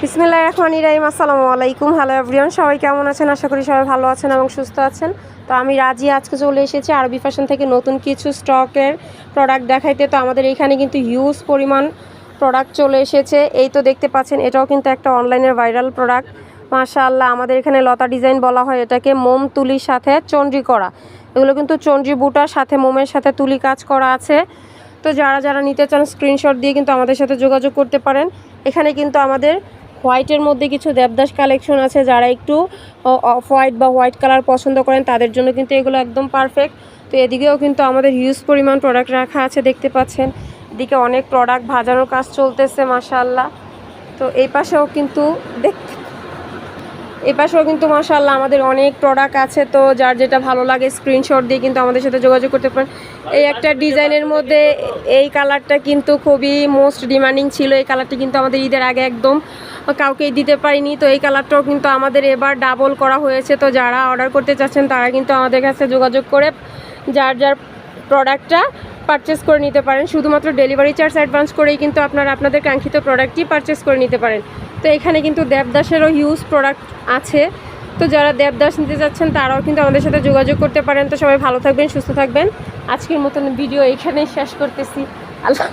বিসমিল্লাহির রহমানির রহিম। আসসালামু আলাইকুম। হ্যালো এভরিওয়ান, সবাই কেমন আছেন? আশা করি সবাই ভালো আছেন এবং সুস্থ আছেন। তো আমি রাজি আজকে চলে এসেছি আরবি ফ্যাশন থেকে নতুন কিছু স্টকের প্রোডাক্ট দেখাইতে। তো আমাদের এখানে কিন্তু হিউজ পরিমাণ প্রোডাক্ট চলে এসেছে। এই তো দেখতে পাচ্ছেন, এটাও কিন্তু একটা অনলাইনের ভাইরাল প্রোডাক্ট। মাশাআল্লাহ, আমাদের এখানে লতা ডিজাইন বলা হয় এটাকে। মোম তুলির সাথে চন্ডি করা, এগুলো কিন্তু চন্ডি বুটার সাথে মোমের সাথে তুলি কাজ করা আছে। তো যারা যারা নিতে চান স্ক্রিনশট দিয়ে কিন্তু আমাদের সাথে যোগাযোগ করতে পারেন। এখানে কিন্তু আমাদের হোয়াইটের মধ্যে কিছু দেবদাস কালেকশন আছে। যারা একটু অফ হোয়াইট বা হোয়াইট কালার পছন্দ করেন তাদের জন্য কিন্তু এগুলো একদম পারফেক্ট। তো এদিকেও কিন্তু আমাদের হিউজ পরিমাণ প্রোডাক্ট রাখা আছে, দেখতে পাচ্ছেন। এদিকে অনেক প্রোডাক্ট ভাজানোর কাজ চলতেছে মাশাআল্লাহ। তো এই পাশেও কিন্তু মাশাআল্লাহ আমাদের অনেক প্রোডাক্ট আছে। তো যার যেটা ভালো লাগে স্ক্রিনশট দিয়ে কিন্তু আমাদের সাথে যোগাযোগ করতে পারেন। এই একটা ডিজাইনের মধ্যে এই কালারটা কিন্তু খুবই মোস্ট ডিমান্ডিং ছিল। এই কালারটি কিন্তু আমাদের ঈদের আগে একদম কাউকেই দিতে পারিনি। তো এই কালারটাও কিন্তু আমাদের এবার ডাবল করা হয়েছে। তো যারা অর্ডার করতে চাচ্ছেন তারা কিন্তু আমাদের কাছে যোগাযোগ করে যার যার প্রোডাক্টটা পারচেস করে নিতে পারেন। শুধুমাত্র ডেলিভারি চার্জ অ্যাডভান্স করেই কিন্তু আপনারা আপনাদের কাঙ্ক্ষিত প্রোডাক্টটি পারচেস করে নিতে পারেন। তো এখানে কিন্তু দেবদাসেরও হিউজ প্রোডাক্ট আছে। তো যারা দেবদাস নিতে যাচ্ছেন তারাও কিন্তু আমাদের সাথে যোগাযোগ করতে পারেন। তো সবাই ভালো থাকবেন, সুস্থ থাকবেন। আজকের মতন ভিডিও এখানেই শেষ করতেছি। আল্লাহ।